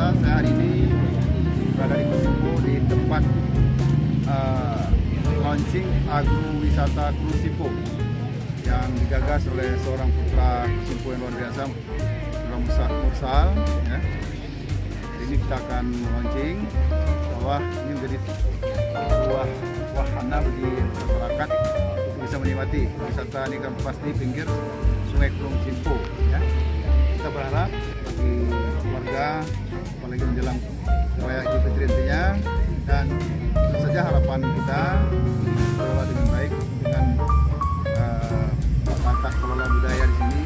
biasa, saya hari ini berada di Kusimpo di tempat launching agrowisata Kusimpo yang digagas oleh seorang putra Kusimpo yang luar biasa, Putra Mursal. Ya. Ini kita akan launching bahwa ini menjadi sebuah wahana bagi masyarakat untuk bisa menikmati wisata ini kan pas di pinggir Sungai Kusimpo. Ya. Kita berharap bagi keluarga, apalagi menjelang raya Idul Fitri nantinya, dan tentu saja harapan kita kelola dengan baik dengan tata kelola budaya di sini